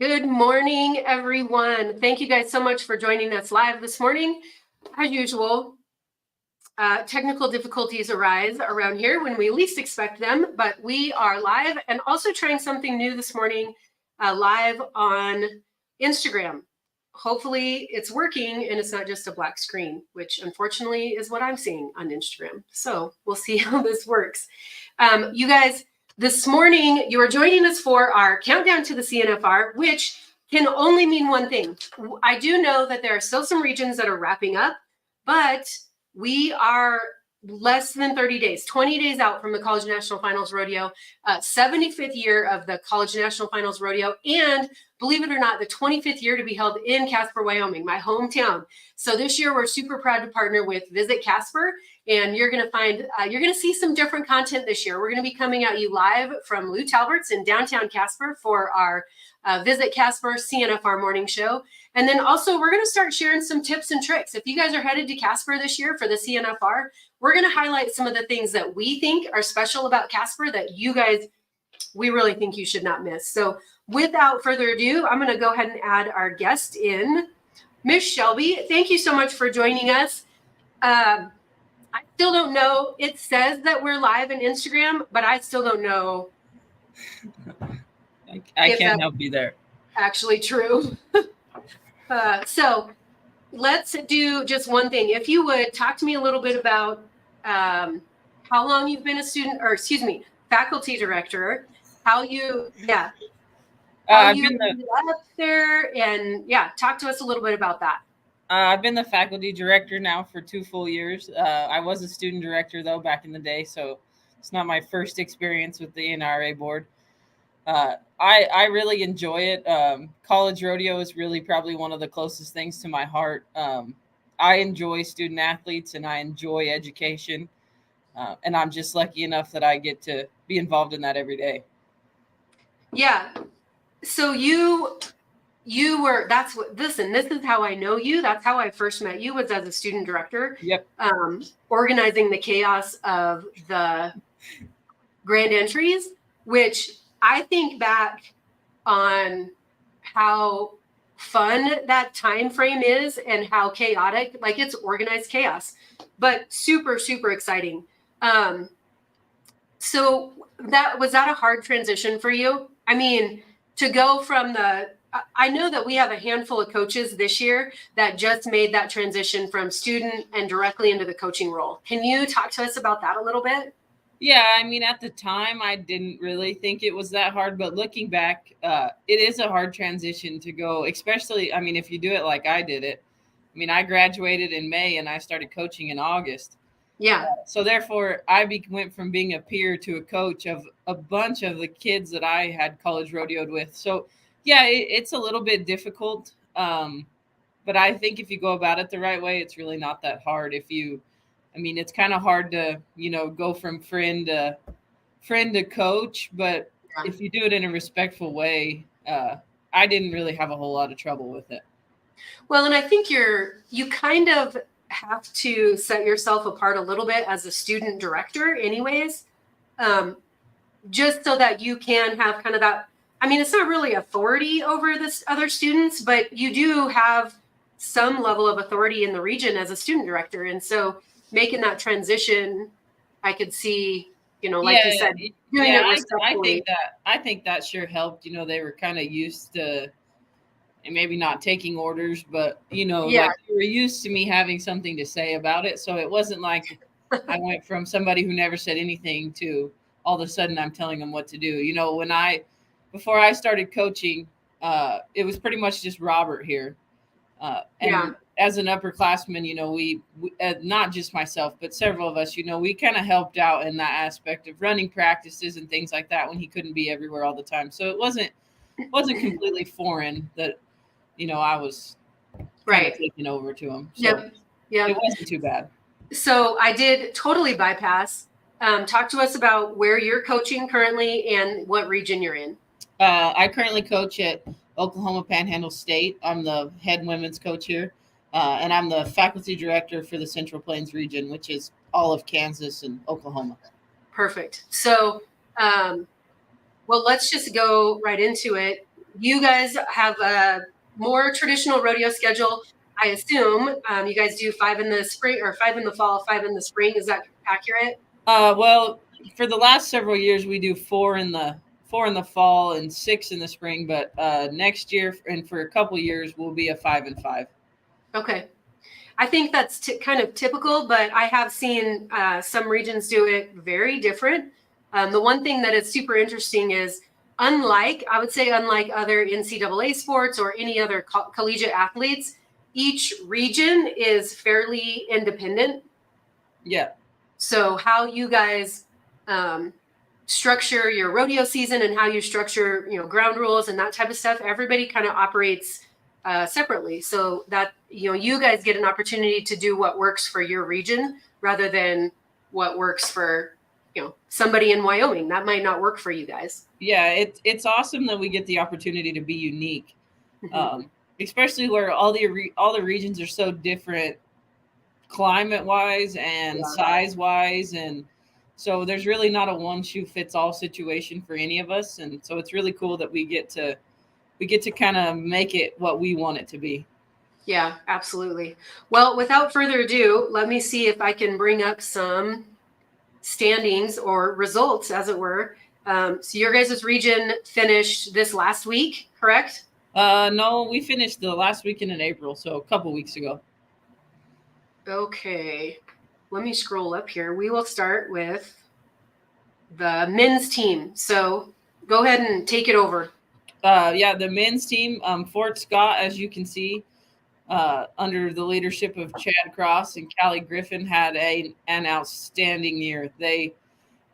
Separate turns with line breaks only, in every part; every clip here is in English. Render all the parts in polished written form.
Good morning, everyone. Thank you guys so much for joining us live this morning. As usual, technical difficulties arise around here when we least expect them, but we are live and also trying something new this morning, live on Instagram. Hopefully it's working and it's not just a black screen, which unfortunately is what I'm seeing on Instagram. So we'll see how this works. You guys, this morning, you are joining us for our countdown to the CNFR, which can only mean one thing. I do know that there are still some regions that are wrapping up, but we are less than 30 days, 20 days out from the College National Finals Rodeo, 75th year of the College National Finals Rodeo, and believe it or not, the 25th year to be held in Casper, Wyoming, my hometown. So this year, we're super proud to partner with Visit Casper, and you're going to see some different content this year. We're going to be coming at you live from Lou Talbert's in downtown Casper for our Visit Casper CNFR morning show. And then also we're going to start sharing some tips and tricks. If you guys are headed to Casper this year for the CNFR, we're going to highlight some of the things that we think are special about Casper that we really think you should not miss. So without further ado, I'm going to go ahead and add our guest in. Miss Shelby, thank you so much for joining us. I still don't know. It says that we're live on Instagram, but I still don't know.
I can't help you there.
Actually true. So let's do just one thing. If you would talk to me a little bit about how long you've been a student, or excuse me, faculty director, I've been up there, and talk to us a little bit about that.
I've been the faculty director now for 2 full years. I was a student director though back in the day, so it's not my first experience with the NRA board. I really enjoy it. College rodeo is really probably one of the closest things to my heart. I enjoy student athletes and I enjoy education. And I'm just lucky enough that I get to be involved in that every day.
Yeah. So this is how I know you. That's how I first met you, was as a student director.
Yep.
Organizing the chaos of the grand entries, which I think back on how fun that time frame is and how chaotic, like it's organized chaos, but super, super exciting. So was that a hard transition for you? I mean, to go from I know that we have a handful of coaches this year that just made that transition from student and directly into the coaching role. Can you talk to us about that a little bit?
Yeah, I mean, at the time, I didn't really think it was that hard, but looking back, it is a hard transition to go, especially, I mean, if you do it like I did it. I mean, I graduated in May and I started coaching in August.
Yeah.
So therefore, I went from being a peer to a coach of a bunch of the kids that I had college rodeoed with. So, yeah, it's a little bit difficult, but I think if you go about it the right way, it's really not that hard. It's kind of hard to, go from friend to coach, but if you do it in a respectful way, I didn't really have a whole lot of trouble with it.
Well, and I think you kind of have to set yourself apart a little bit as a student director anyways, just so that you can have kind of that, I mean, it's not really authority over this other students, but you do have some level of authority in the region as a student director. And so making that transition, I could see, like you said, doing it respectfully.
I think that sure helped. They were kind of used to, and maybe not taking orders, but like you were used to me having something to say about it. So it wasn't like I went from somebody who never said anything to all of a sudden I'm telling them what to do. Before I started coaching, it was pretty much just Robert here. As an upperclassman, we not just myself, but several of us, we kind of helped out in that aspect of running practices and things like that when he couldn't be everywhere all the time. So it wasn't completely foreign that, I was taking over to him. So it wasn't too bad.
So I did totally bypass. Talk to us about where you're coaching currently and what region you're in.
I currently coach at Oklahoma Panhandle State. I'm the head women's coach here. And I'm the faculty director for the Central Plains region, which is all of Kansas and Oklahoma.
Perfect. So, let's just go right into it. you guys have a more traditional rodeo schedule. I assume you guys do 5 in the spring or 5 in the fall, 5 in the spring. Is that accurate?
Well, for the last several years, we do 4 in the fall and 6 in the spring. But next year and for a couple years, we'll be a 5 and 5.
Okay. I think that's kind of typical, but I have seen some regions do it very different. The one thing that is super interesting is unlike other NCAA sports or any other collegiate athletes, each region is fairly independent.
Yeah.
So how you guys structure your rodeo season and how you structure, ground rules and that type of stuff, everybody kind of operates separately, so that you guys get an opportunity to do what works for your region rather than what works for somebody in Wyoming. That might not work for you guys.
Yeah, it's awesome that we get the opportunity to be unique,
Mm-hmm.
especially where all the regions are so different, climate wise and size wise, and so there's really not a one shoe fits all situation for any of us, and so it's really cool that we get to kind of make it what we want it to be.
Yeah, absolutely. Well, without further ado, let me see if I can bring up some standings or results, as it were. So your guys' region finished this last week, correct?
No, we finished the last weekend in April, so a couple weeks ago.
Okay, let me scroll up here. We will start with the men's team. So go ahead and take it over.
Yeah, the men's team, Fort Scott, as you can see, under the leadership of Chad Cross and Callie Griffin, had an outstanding year.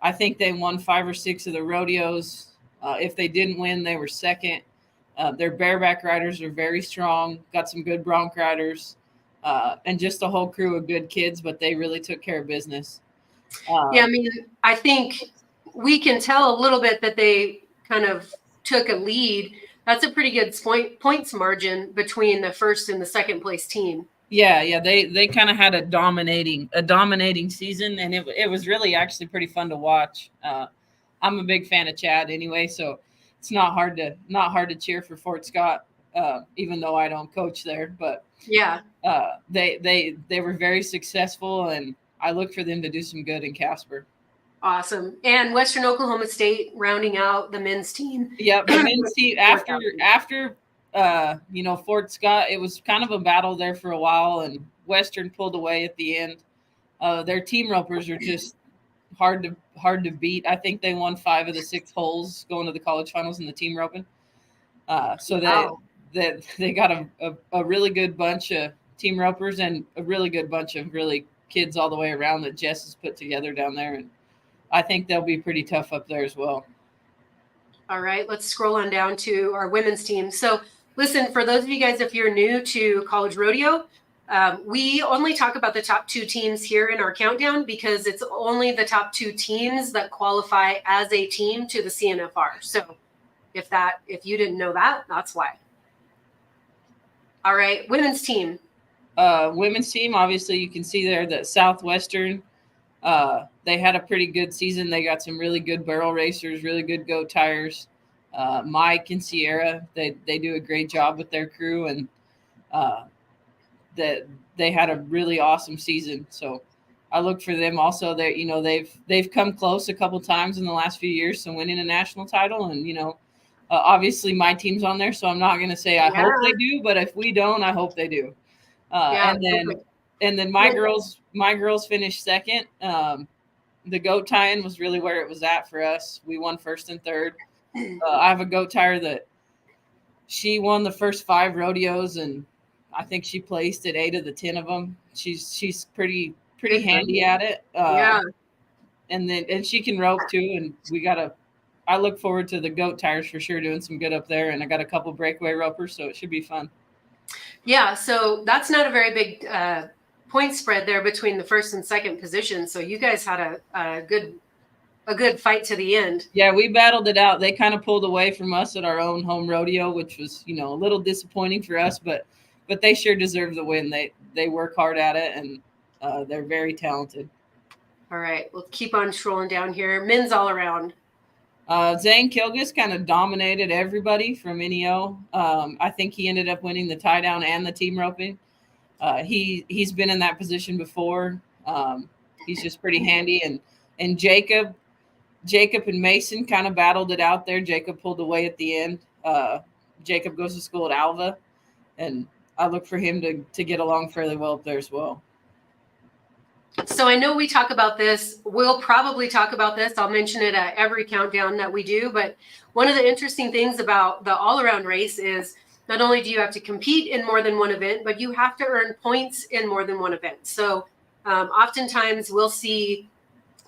I think they won 5 or 6 of the rodeos. If they didn't win, they were second. Their bareback riders are very strong. Got some good bronc riders, and just a whole crew of good kids. But they really took care of business.
Yeah, I mean, I think we can tell a little bit that they kind of took a lead. That's a pretty good points margin between the first and the second place team.
Yeah, they kind of had a dominating season, and it was really actually pretty fun to watch. I'm a big fan of Chad anyway, so it's not hard to cheer for Fort Scott, even though I don't coach there. But
yeah,
they were very successful, and I look for them to do some good in Casper.
Awesome. And Western Oklahoma State rounding out the men's team.
Yeah, the men's team after Fort Scott, it was kind of a battle there for a while, and Western pulled away at the end. Their team ropers are just hard to beat. I think they won 5 of the 6 holes going to the college finals in the team roping. So they got a really good bunch of team ropers and a really good bunch of really kids all the way around that Jess has put together down there, and I think they'll be pretty tough up there as well.
All right, let's scroll on down to our women's team. So listen, for those of you guys, if you're new to college rodeo, we only talk about the top 2 teams here in our countdown because it's only the top 2 teams that qualify as a team to the CNFR. So if you didn't know that, that's why. All right, women's team.
Women's team, obviously you can see there that Southwestern, they had a pretty good season. They got some really good barrel racers, really good goat tires. Mike and Sierra, they do a great job with their crew, and that they had a really awesome season. So I look for them also. They've come close a couple times in the last few years to winning a national title, and obviously my team's on there, so I'm not going to say I hope they do, but if we don't, I hope they do. And then my girls finished second. The goat tie-in was really where it was at for us. We won first and third. I have a goat tire that she won the first 5 rodeos, and I think she placed at 8 of the 10 of them. She's pretty handy at it. And she can rope too. And I look forward to the goat tires for sure, doing some good up there. And I got a couple breakaway ropers, so it should be fun.
Yeah, so that's not a very big point spread there between the first and second position. So you guys had a good fight to the end.
Yeah, we battled it out. They kind of pulled away from us at our own home rodeo, which was, a little disappointing for us, but they sure deserve the win. They work hard at it, and they're very talented.
All right, we'll keep on scrolling down here. Men's all around.
Zane Kilgus kind of dominated everybody from NEO. I think he ended up winning the tie down and the team roping. He's been in that position before. He's just pretty handy. And Jacob and Mason kind of battled it out there. Jacob pulled away at the end. Jacob goes to school at Alva, and I look for him to get along fairly well up there as well.
So I know we talk about this. We'll probably talk about this. I'll mention it at every countdown that we do. But one of the interesting things about the all-around race is not only do you have to compete in more than one event, but you have to earn points in more than one event. So oftentimes we'll see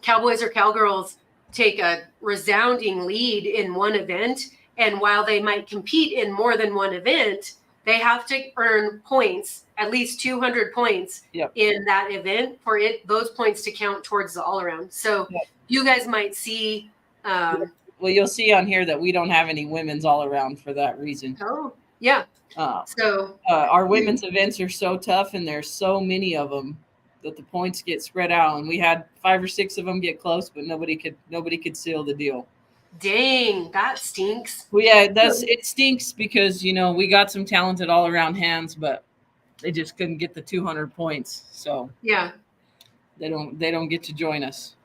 cowboys or cowgirls take a resounding lead in one event. And while they might compete in more than one event, they have to earn points, at least 200 points in that event for those points to count towards the all around. So you guys might see.
Well, you'll see on here that we don't have any women's all around for that reason.
Oh, yeah.
So our women's events are so tough, and there's so many of them that the points get spread out. And we had 5 or 6 of them get close, but nobody could seal the deal.
Dang, that stinks.
Well, yeah, it stinks because we got some talented all around hands, but they just couldn't get the 200 points. So
yeah,
they don't get to join us.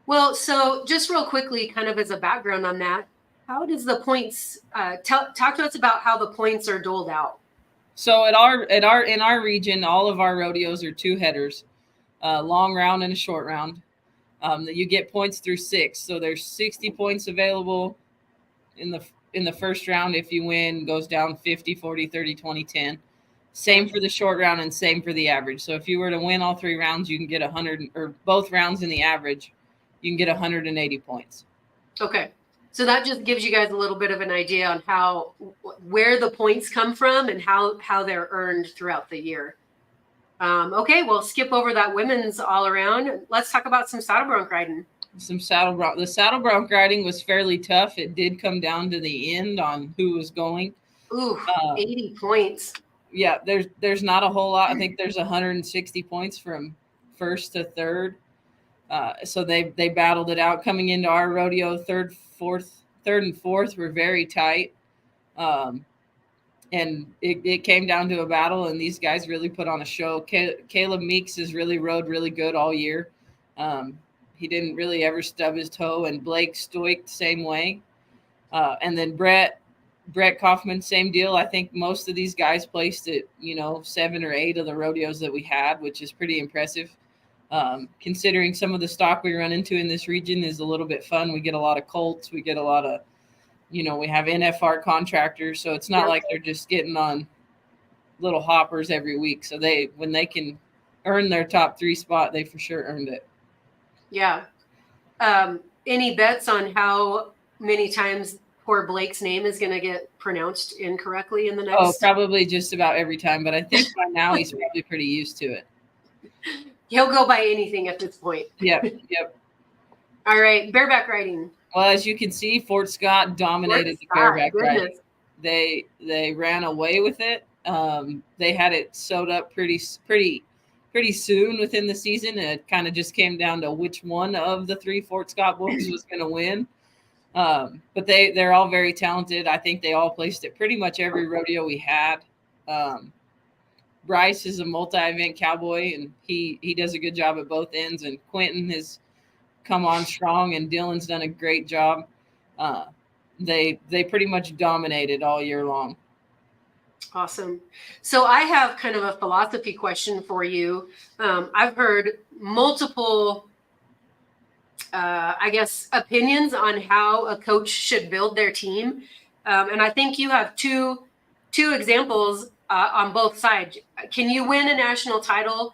Well, so just real quickly, kind of as a background on that, how does the points talk to us about how the points are doled out?
So in our region, all of our rodeos are 2 headers, a long round and a short round. You get points through 6. So there's 60 points available in the first round. If you win, goes down 50, 40, 30, 20, 10. Same for the short round and same for the average. So if you were to win all 3 rounds, you can get 100, or both rounds in the average, you can get 180 points.
Okay. So that just gives you guys a little bit of an idea on where the points come from and how they're earned throughout the year. Okay, we'll skip over that women's all around. Let's talk about some saddle bronc riding.
The saddle bronc riding was fairly tough. It did come down to the end on who was going.
Ooh, 80 points.
Yeah, there's not a whole lot. I think there's 160 points from first to third. So they battled it out coming into our rodeo. Third and fourth were very tight. And it came down to a battle, and these guys really put on a show. Caleb Meeks has really rode really good all year. He didn't really ever stub his toe, and Blake Stoik the same way. And then Brett Kaufman, same deal. I think most of these guys placed at 7 or 8 of the rodeos that we had, which is pretty impressive. Considering some of the stock we run into in this region is a little bit fun. We get a lot of colts. We get a lot of we have NFR contractors, so it's not like they're just getting on little hoppers every week. So when they can earn their top 3 spot, they for sure earned it.
Yeah. Any bets on how many times poor Blake's name is going to get pronounced incorrectly in the next?
Oh, probably just about every time, but I think by now he's probably pretty used to it.
He'll go by anything at this point.
Yep.
All right, bareback riding.
Well, as you can see, Fort Scott dominated the bareback riding. They ran away with it. They had it sewed up pretty soon within the season. It kind of just came down to which one of the 3 Fort Scott boys was going to win. But they're all very talented. I think they all placed at pretty much every rodeo we had. Bryce is a multi-event cowboy, and he does a good job at both ends. And Quentin has come on strong, and Dylan's done a great job. They pretty much dominated all year long.
Awesome. So I have kind of a philosophy question for you. I've heard multiple, opinions on how a coach should build their team. And I think you have two examples on both sides. Can you win a national title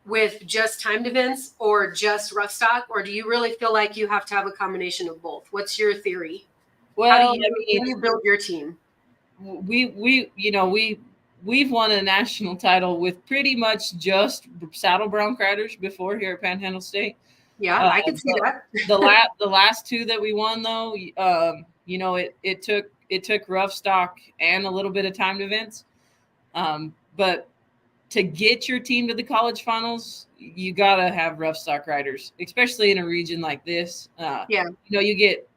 with just timed events or just rough stock, or do you really feel like you have to have a combination of both? What's your theory?
Well,
how do you build your team?
We've won a national title with pretty much just saddle bronc riders before here at Panhandle State.
Yeah, I can see that.
the last 2 that we won, though, it took rough stock and a little bit of timed events. But to get your team to the college finals, you got to have rough stock riders, especially in a region like this. You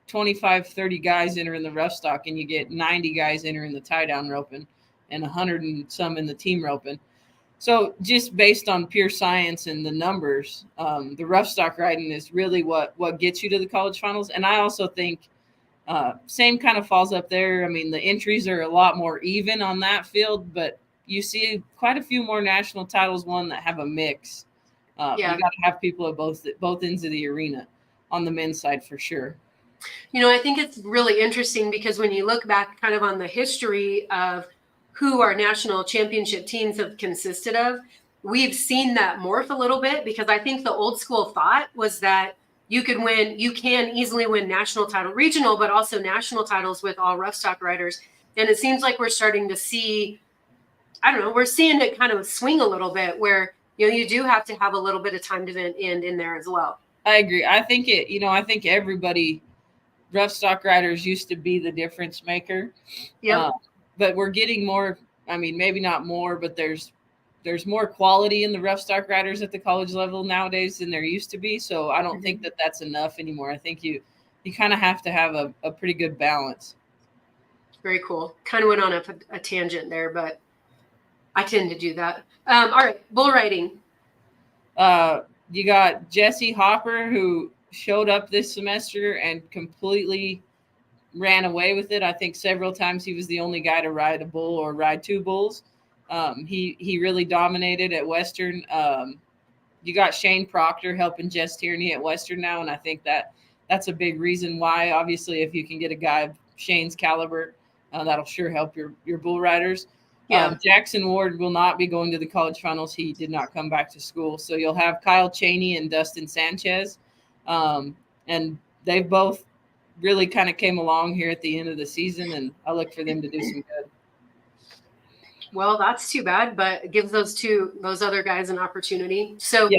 25, 30 guys entering the rough stock, and you get 90 guys entering the tie down roping and 100 and some in the team roping. So just based on pure science and the numbers, the rough stock riding is really what gets you to the college finals. And I also think same kind of falls up there. I mean, the entries are a lot more even on that field, but you see quite a few more national titles won that have a mix. You got to have people at both ends of the arena on the men's side for sure.
I think it's really interesting because when you look back kind of on the history of who our national championship teams have consisted of, we've seen that morph a little bit, because I think the old school thought was that you can easily win national title, regional, but also national titles with all rough stock riders. And it seems like we're starting to see, I don't know, we're seeing it kind of swing a little bit where, you do have to have a little bit of time to end in there as well.
I agree. I think everybody, rough stock riders used to be the difference maker.
Yeah.
But we're getting more, I mean, maybe not more, but there's more quality in the rough stock riders at the college level nowadays than there used to be. So I don't think that that's enough anymore. I think you kind of have to have a pretty good balance.
Very cool. Kind of went on a tangent there, but I tend to do that. All right, bull riding.
You got Jesse Hopper, who showed up this semester and completely ran away with it. I think several times he was the only guy to ride a bull or ride two bulls. He really dominated at Western. You got Shane Proctor helping Jess Tierney at Western now, and I think that's a big reason why. Obviously, if you can get a guy of Shane's caliber, that'll sure help your bull riders. Yeah. Jackson Ward will not be going to the college finals. He did not come back to school. So you'll have Kyle Cheney and Dustin Sanchez. And they've both really kind of came along here at the end of the season, and I look for them to do some good.
Well, that's too bad, but it gives those other guys an opportunity. So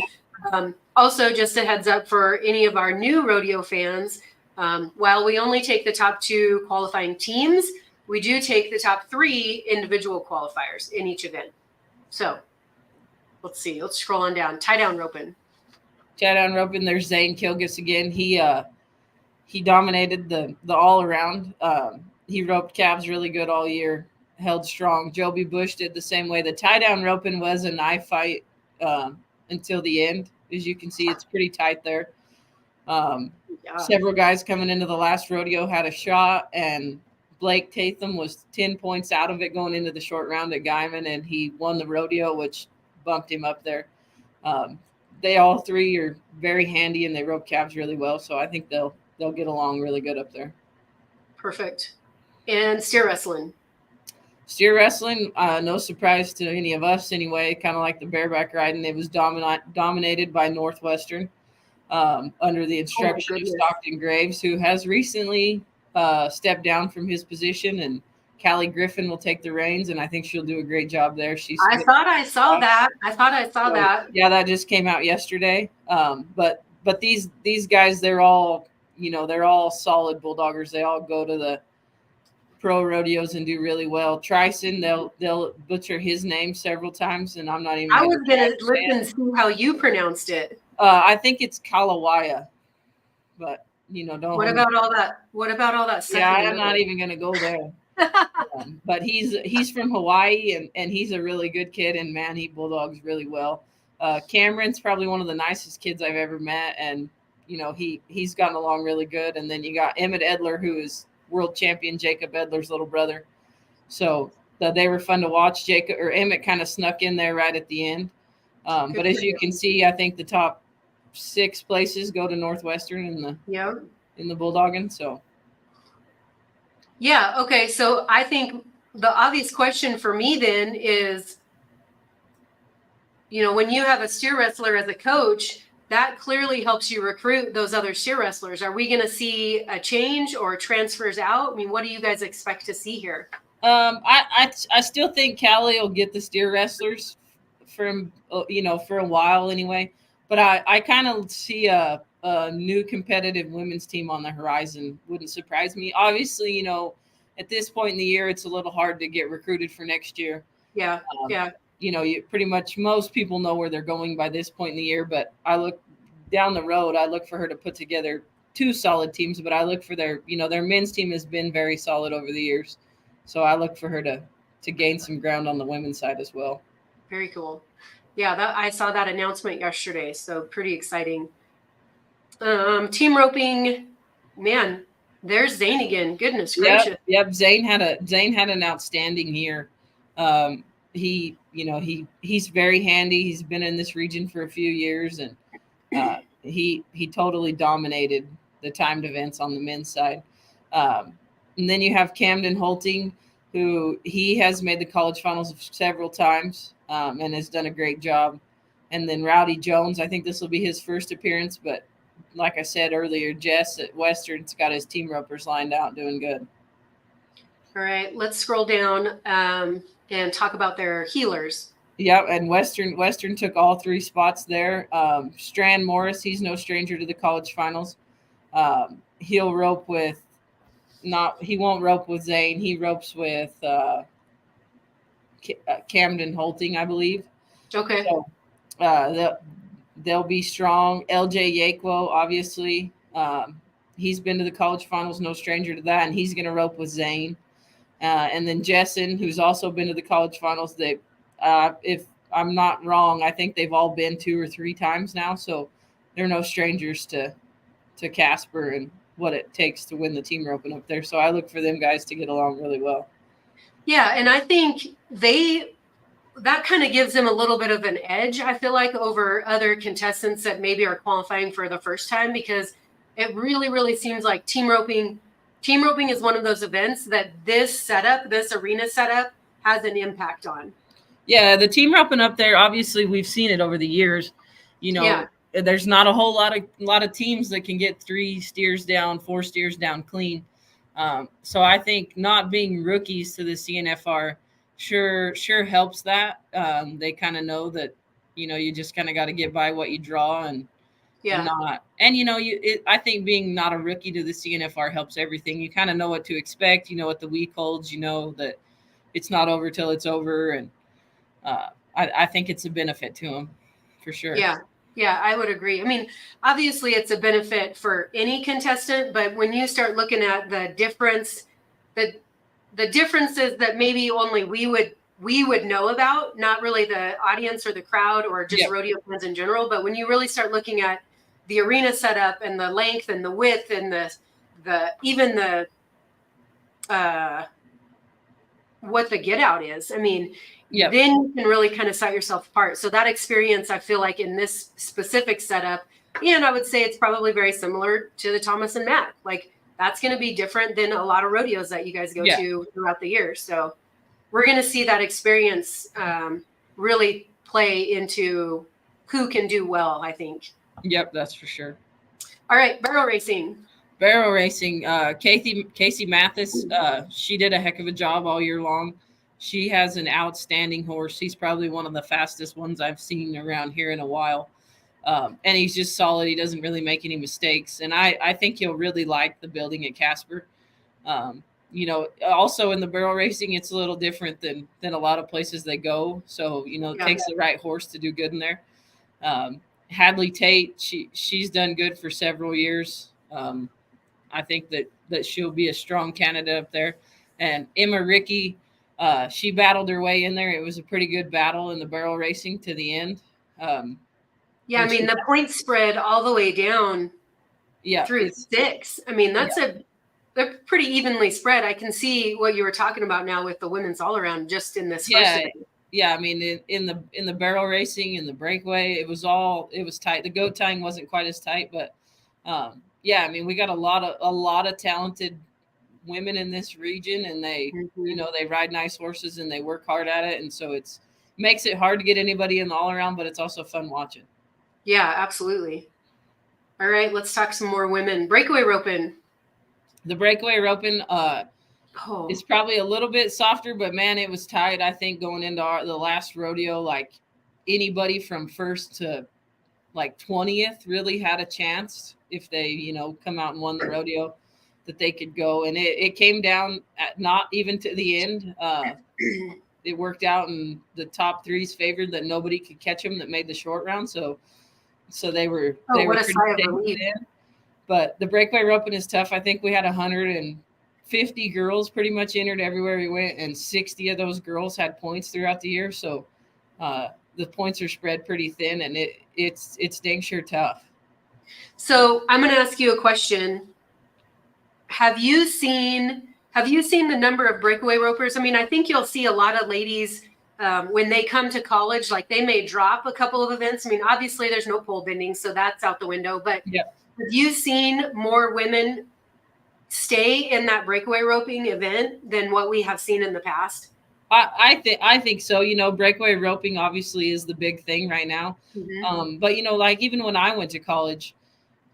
also just a heads up for any of our new rodeo fans, while we only take the top 2 qualifying teams, we do take the top 3 individual qualifiers in each event. So let's see. Let's scroll on down. Tie down roping.
There's Zane Kilgus again. He dominated the all around. He roped calves really good all year, held strong. Joby Bush did the same way. The tie down roping was a knife fight until the end. As you can see, it's pretty tight there. Several guys coming into the last rodeo had a shot, and Blake Tatham was 10 points out of it going into the short round at Guyman, and he won the rodeo, which bumped him up there. They all 3 are very handy, and they rope calves really well, so I think they'll get along really good up there.
Perfect. And steer wrestling.
No surprise to any of us anyway, kind of like the bareback riding. It was dominated by Northwestern under the instruction of Stockton Graves, who has recently stepped down from his position, and Callie Griffin will take the reins, and I think she'll do a great job there.
I thought I saw that.
Yeah, that just came out yesterday. But these guys, they're all solid bulldoggers. They all go to the pro rodeos and do really well. Tryson, they'll butcher his name several times, and I'm not even.
I was gonna listen and see how you pronounced it.
I think it's Kalawaya, but don't.
What about all that?
Yeah, I'm not even gonna go there. But he's from Hawaii, and he's a really good kid, and man, he bulldogs really well. Cameron's probably one of the nicest kids I've ever met, and he's gotten along really good. And then you got Emmett Edler, who is world champion Jacob Edler's little brother. So they were fun to watch. Emmett kind of snuck in there right at the end. But as you can see, I think the top 6 places go to Northwestern in the bulldogging. So.
Yeah. Okay. So I think the obvious question for me then is, when you have a steer wrestler as a coach, that clearly helps you recruit those other steer wrestlers. Are we going to see a change or transfers out? I mean, what do you guys expect to see here?
I still think Callie will get the steer wrestlers for a while anyway. But I kind of see a new competitive women's team on the horizon. Wouldn't surprise me. Obviously, at this point in the year, it's a little hard to get recruited for next year.
Yeah.
You pretty much most people know where they're going by this point in the year. But I look down the road. I look for her to put together two solid teams, but I look for their men's team has been very solid over the years. So I look for her to gain some ground on the women's side as well.
Very cool. Yeah, I saw that announcement yesterday, so pretty exciting. Team roping, man, there's Zane again. Goodness gracious.
Yep. Zane had an outstanding year. He's very handy. He's been in this region for a few years, and he totally dominated the timed events on the men's side. And then you have Camden Holting, who he has made the college finals several times and has done a great job. And then Rowdy Jones, I think this will be his first appearance, but like I said earlier, Jess at Western's got his team ropers lined out doing good.
All right, let's scroll down and talk about their healers.
Yep, and Western took all three spots there. Strand Morris, he's no stranger to the college finals. He'll rope with he won't rope with Zane. He ropes with Camden Holting, I believe.
Okay.
So they'll be strong. LJ Yakwo, obviously, he's been to the college finals, no stranger to that, and he's going to rope with Zane. And then Jessen, who's also been to the college finals, if I'm not wrong, I think they've all been 2 or 3 times now, so they're no strangers to Casper and what it takes to win the team roping up there. So I look for them guys to get along really well.
Yeah, and I think that kind of gives them a little bit of an edge, I feel like, over other contestants that maybe are qualifying for the first time, because it really, really seems like team roping is one of those events that this arena setup has an impact on.
Yeah, the team roping up there, obviously we've seen it over the years. There's not a whole lot of teams that can get 3 steers down, 4 steers down clean. So I think not being rookies to the CNFR sure helps that. They kind of know that, you just kind of got to get by what you draw and not. And, I think being not a rookie to the CNFR helps everything. You kind of know what to expect. You know what the week holds. You know that it's not over till it's over. And I think it's a benefit to them for sure.
Yeah, I would agree. I mean, obviously it's a benefit for any contestant, but when you start looking at the differences that maybe only we would know about, not really the audience or the crowd or just rodeo fans in general, but when you really start looking at the arena setup and the length and the width and what the get out is, I mean, then you can really kind of set yourself apart. So that experience, I feel like in this specific setup, and I would say it's probably very similar to the Thomas and Matt. Like that's going to be different than a lot of rodeos that you guys go to throughout the year. So we're going to see that experience really play into who can do well, I think.
Yep, that's for sure.
All right, barrel racing.
Casey Mathis, she did a heck of a job all year long. She has an outstanding horse. He's probably one of the fastest ones I've seen around here in a while. And he's just solid. He doesn't really make any mistakes. And I think he'll really like the building at Casper. Also in the barrel racing, it's a little different than a lot of places they go. So, it takes the right horse to do good in there. Hadley Tate, she's done good for several years. I think that she'll be a strong candidate up there. And Emma Rickey, she battled her way in there. It was a pretty good battle in the barrel racing to the end. I
mean, the point spread all the way down through 6. I mean, they're pretty evenly spread. I can see what you were talking about now with the women's all around just in this first event.
Yeah, I mean, in the barrel racing and the breakaway, it was tight. The goat tying wasn't quite as tight, but I mean, we got a lot of talented women in this region, and they they ride nice horses and they work hard at it, and so it makes it hard to get anybody in the all around, but it's also fun watching.
Yeah, absolutely. All right, let's talk some more women. Breakaway roping.
The breakaway roping is probably a little bit softer, but man, it was tight. I think going into the last rodeo, like anybody from first to like 20th really had a chance if they come out and won the rodeo, that they could go. And it came down at not even to the end. It worked out and the top 3's favored that nobody could catch them that made the short round. So they were
what a sigh of relief.
But the breakaway roping is tough. I think we had 150 girls pretty much entered everywhere we went, and 60 of those girls had points throughout the year. So the points are spread pretty thin, and it's dang sure tough.
So I'm going to ask you a question. Have you seen the number of breakaway ropers? I mean, I think you'll see a lot of ladies when they come to college, like they may drop a couple of events. I mean, obviously there's no pole bending, so that's out the window. But have you seen more women stay in that breakaway roping event than what we have seen in the past?
I think so. You know, breakaway roping obviously is the big thing right now.
Mm-hmm.
But you know, like even when I went to college,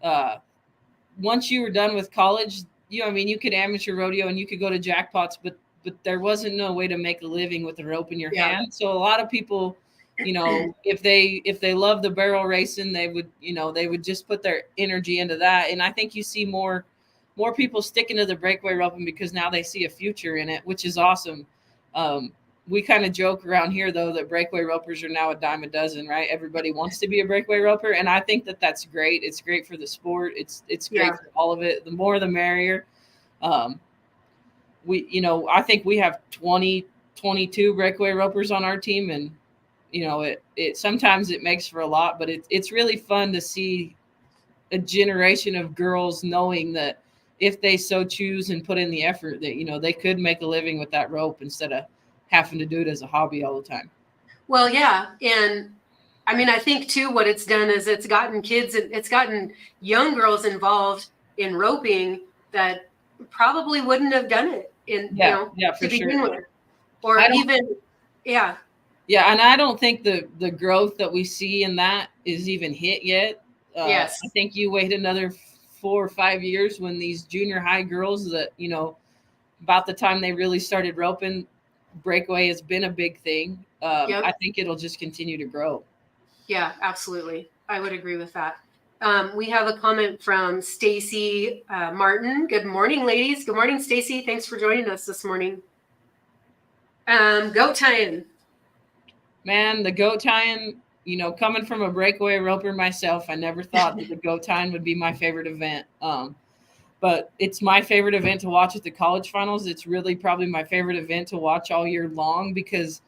once you were done with college, I mean, you could amateur rodeo and you could go to jackpots, but there wasn't no way to make a living with a rope in your hand. So a lot of people, you know, if they love the barrel racing, they would just put their energy into that. And I think you see more people sticking to the breakaway roping because now they see a future in it, which is awesome. We kind of joke around here though that breakaway ropers are now a dime a dozen, right? Everybody wants to be a breakaway roper, and I think that that's great. It's great for the sport. It's great for all of it. The more the merrier. I think we have 22 breakaway ropers on our team, and you know, it sometimes it makes for a lot, but it's really fun to see a generation of girls knowing that if they so choose and put in the effort that, you know, they could make a living with that rope instead of having to do it as a hobby all the time.
Well, yeah. And I mean, I think too, what it's done is it's gotten young girls involved in roping that probably wouldn't have done it to begin with. Or even. Yeah,
and I don't think the growth that we see in that is even hit yet.
Yes.
I think you wait another 4 or 5 years when these junior high girls that, you know, about the time they really started roping, breakaway has been a big thing. I think it'll just continue to grow.
Yeah, absolutely. I would agree with that. We have a comment from Stacy Martin. Good morning, ladies. Good morning, Stacy. Thanks for joining us this morning. Goat tying.
Man, the goat tying, you know, coming from a breakaway roper myself, I never thought that the goat tying would be my favorite event. But it's my favorite event to watch at the college finals. It's really probably my favorite event to watch all year long because,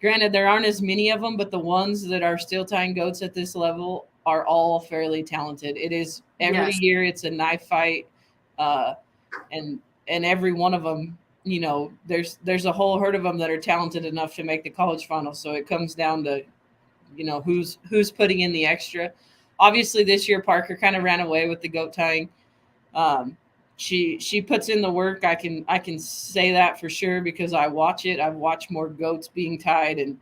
granted, there aren't as many of them, but the ones that are still tying goats at this level are all fairly talented. It is every year it's a knife fight, and every one of them, you know, there's a whole herd of them that are talented enough to make the college finals. So it comes down to, you know, who's putting in the extra. Obviously, this year Parker kind of ran away with the goat tying. She puts in the work. I can say that for sure because I watch it. I've watched more goats being tied and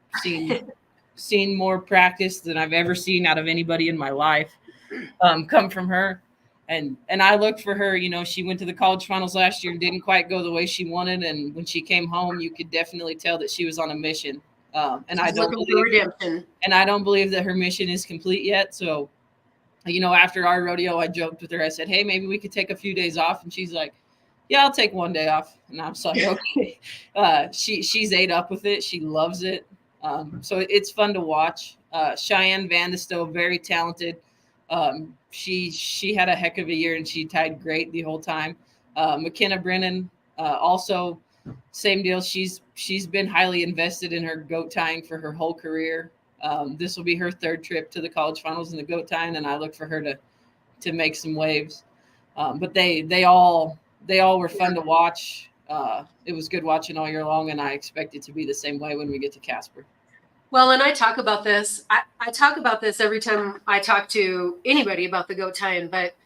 seen more practice than I've ever seen out of anybody in my life come from her. And I looked for her. You know, she went to the college finals last year and didn't quite go the way she wanted. And when she came home, you could definitely tell that she was on a mission. And I don't believe that her mission is complete yet. So, you know, after our rodeo, I joked with her. I said, "Hey, maybe we could take a few days off." And she's like, "Yeah, I'll take one day off." And I'm like, "Okay." She's ate up with it. She loves it. So it's fun to watch. Cheyenne Vandestow, very talented. She had a heck of a year and she tied great the whole time. McKenna Brennan, also same deal. She's been highly invested in her goat tying for her whole career. This will be her third trip to the college finals in the goat tying, and I look for her to make some waves. But they all were fun to watch. It was good watching all year long, and I expect it to be the same way when we get to Casper.
Well, and I talk about this. I talk about this every time I talk to anybody about the goat tying, but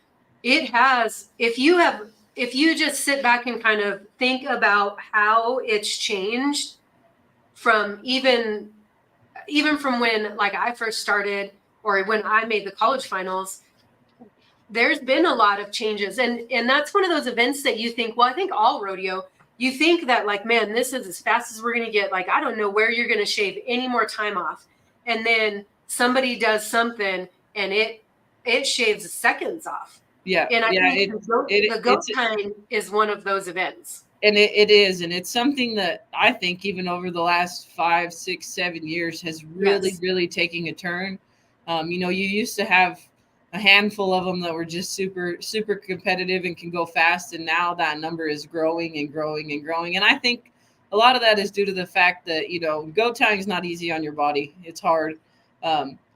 it has, if you just sit back and kind of think about how it's changed from even from when like I first started or when I made the college finals, there's been a lot of changes. And that's one of those events that you think, well, I think all rodeo, you think that like, man, this is as fast as we're going to get. Like, I don't know where you're going to shave any more time off. And then somebody does something and it shaves seconds off.
Yeah.
And I think the goat tying is one of those events.
And it is. And it's something that I think even over the last 5, 6, 7 years has really, really taken a turn. You know, you used to have a handful of them that were just super, super competitive and can go fast. And now that number is growing and growing and growing. And I think a lot of that is due to the fact that, goat tying is not easy on your body. It's hard.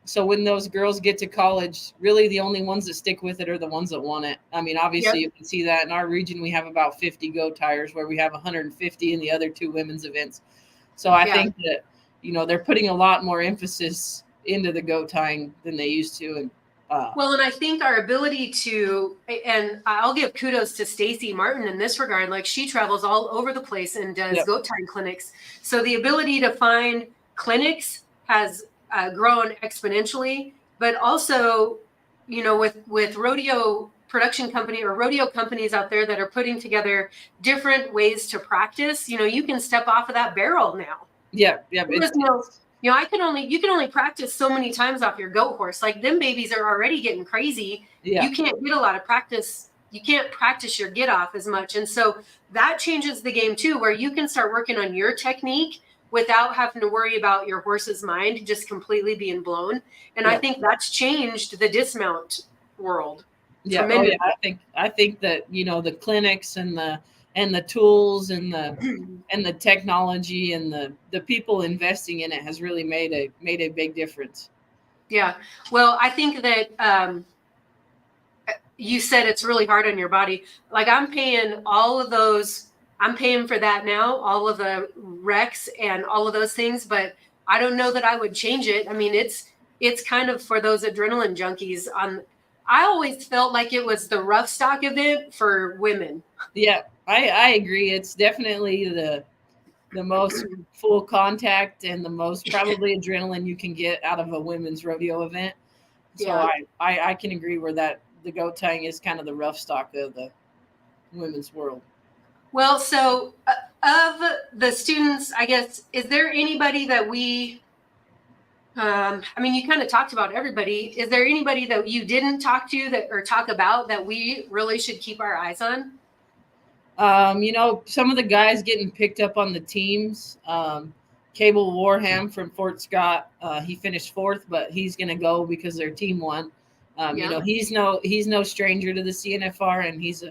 So when those girls get to college, really the only ones that stick with it are the ones that want it. I mean, obviously you can see that in our region, we have about 50 goat tires where we have 150 in the other 2 women's events. So I think that, they're putting a lot more emphasis into the goat tying than they used to. And
well, and I think our ability to, and I'll give kudos to Stacy Martin in this regard. Like, she travels all over the place and does goat tying clinics. So the ability to find clinics has grown exponentially, but also, with rodeo production company or rodeo companies out there that are putting together different ways to practice, you can step off of that barrel now.
Yeah.
You can only practice so many times off your goat horse. Like, them babies are already getting crazy.
Yeah.
You can't get a lot of practice. You can't practice your get off as much. And so that changes the game too, where you can start working on your technique without having to worry about your horse's mind just completely being blown. And I think that's changed the dismount world.
Yeah. Oh, yeah. I think that, the clinics and the tools and the technology and the people investing in it has really made a big difference.
Yeah. Well, I think that you said it's really hard on your body. Like, I'm paying for that now, all of the recs and all of those things, but I don't know that I would change it. I mean, it's kind of for those adrenaline junkies. I always felt like it was the rough stock event for women.
Yeah, I agree. It's definitely the most full contact and the most probably adrenaline you can get out of a women's rodeo event. So I can agree where that the goat tying is kind of the rough stock of the women's world.
Well, so of the students, I guess, is there anybody that we, I mean, you kind of talked about everybody. Is there anybody that you didn't talk to or talk about that we really should keep our eyes on?
Some of the guys getting picked up on the teams. Cable Warham from Fort Scott, he finished 4th, but he's going to go because their team won. He's no stranger to the CNFR, and he's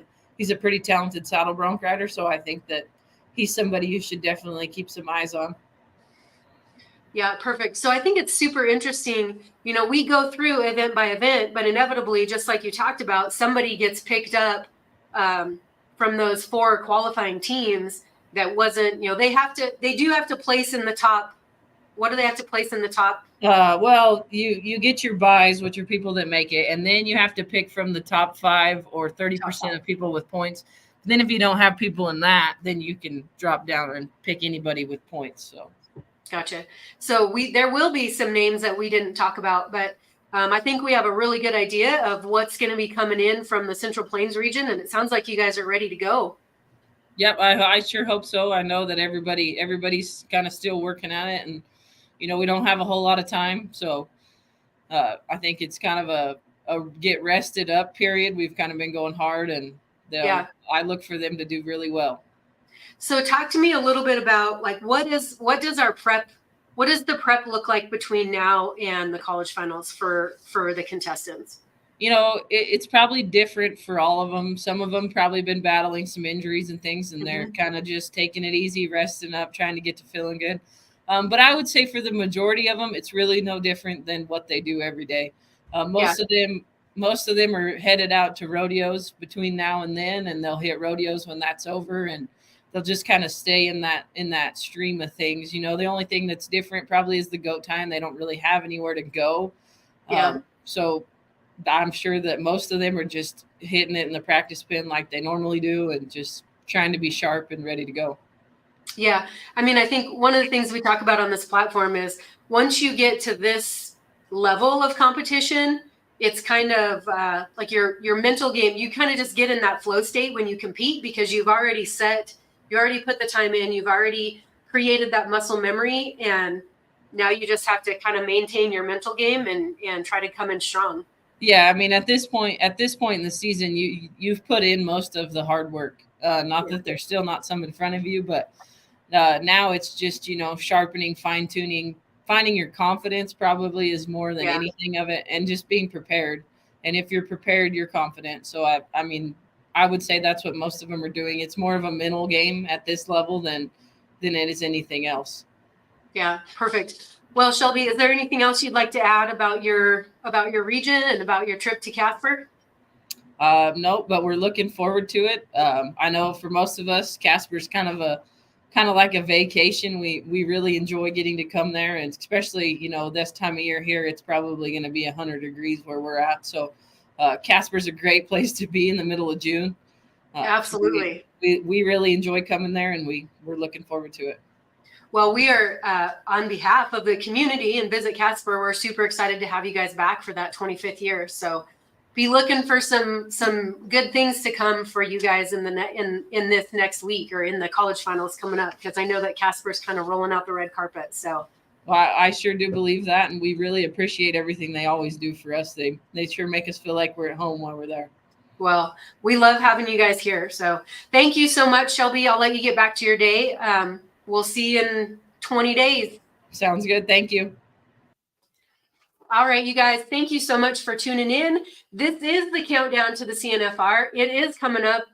a pretty talented saddle bronc rider. So I think that he's somebody you should definitely keep some eyes on.
Yeah, perfect. So I think it's super interesting. We go through event by event, but inevitably, just like you talked about, somebody gets picked up from those 4 qualifying teams that wasn't, they do have to place in the top. What do they have to place in the top?
Well, you get your buys, which are people that make it, and then you have to pick from the top 5 or 30% of people with points. Then if you don't have people in that, then you can drop down and pick anybody with points. So
gotcha. So there will be some names that we didn't talk about, but I think we have a really good idea of what's going to be coming in from the Central Plains region, and it sounds like you guys are ready to go.
Yep, I sure hope so. I know that everybody's kind of still working at it, and we don't have a whole lot of time, so I think it's kind of a get rested up period. We've kind of been going hard, and I look for them to do really well.
So talk to me a little bit about, like, what does the prep look like between now and the college finals for the contestants?
It's probably different for all of them. Some of them probably been battling some injuries and things, and they're kind of just taking it easy, resting up, trying to get to feeling good. But I would say for the majority of them, it's really no different than what they do every day. Most of them are headed out to rodeos between now and then, and they'll hit rodeos when that's over, and they'll just kind of stay in that stream of things. The only thing that's different probably is the goat time. They don't really have anywhere to go. So I'm sure that most of them are just hitting it in the practice pen like they normally do and just trying to be sharp and ready to go.
Yeah. I mean, I think one of the things we talk about on this platform is once you get to this level of competition, it's kind of like your mental game. You kind of just get in that flow state when you compete because you already put the time in, you've already created that muscle memory, and now you just have to kind of maintain your mental game and try to come in strong.
Yeah, I mean, at this point in the season, you've put in most of the hard work. Not that there's still not some in front of you, but now it's just sharpening, fine tuning, finding your confidence probably is more than anything of it, and just being prepared And if you're prepared, you're confident. So I mean, I would say that's what most of them are doing. It's more of a mental game at this level than it is anything else.
Yeah, perfect. Well, Shelby, is there anything else you'd like to add about your region and about your trip to Casper?
No, but we're looking forward to it. I know for most of us, Casper's kind of like a vacation. We really enjoy getting to come there, and especially, you know, this time of year here, it's probably going to be 100 degrees where we're at. So Casper's a great place to be in the middle of June.
Absolutely.
We really enjoy coming there, and we're looking forward to it.
Well, we are on behalf of the community and Visit Casper, we're super excited to have you guys back for that 25th year. So be looking for some good things to come for you guys in this next week or in the college finals coming up, because I know that Casper's kind of rolling out the red carpet. So
well, I sure do believe that, and we really appreciate everything they always do for us. They sure make us feel like we're at home while we're there.
Well, we love having you guys here. So thank you so much, Shelby. I'll let you get back to your day. We'll see you in 20 days.
Sounds good. Thank you.
All right, you guys, thank you so much for tuning in. This is the countdown to the CNFR. It is coming up.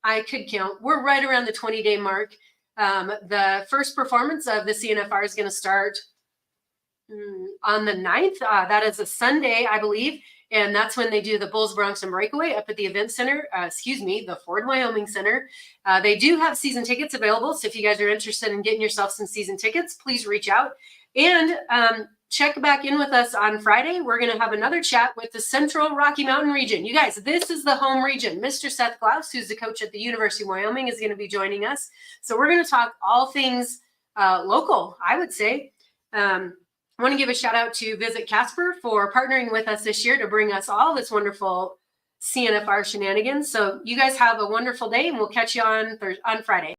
I could count. We're right around the 20-day mark. The first performance of the CNFR is going to start on the 9th. That is a Sunday, I believe. And that's when they do the Bulls, Bronx, and Breakaway up at the event center, the Ford, Wyoming Center. They do have season tickets available. So if you guys are interested in getting yourself some season tickets, please reach out. And check back in with us on Friday. We're going to have another chat with the Central Rocky Mountain region. You guys, this is the home region. Mr. Seth Glaus, who's the coach at the University of Wyoming, is going to be joining us. So we're going to talk all things local, I would say. I want to give a shout out to Visit Casper for partnering with us this year to bring us all this wonderful CNFR shenanigans. So you guys have a wonderful day, and we'll catch you on Friday.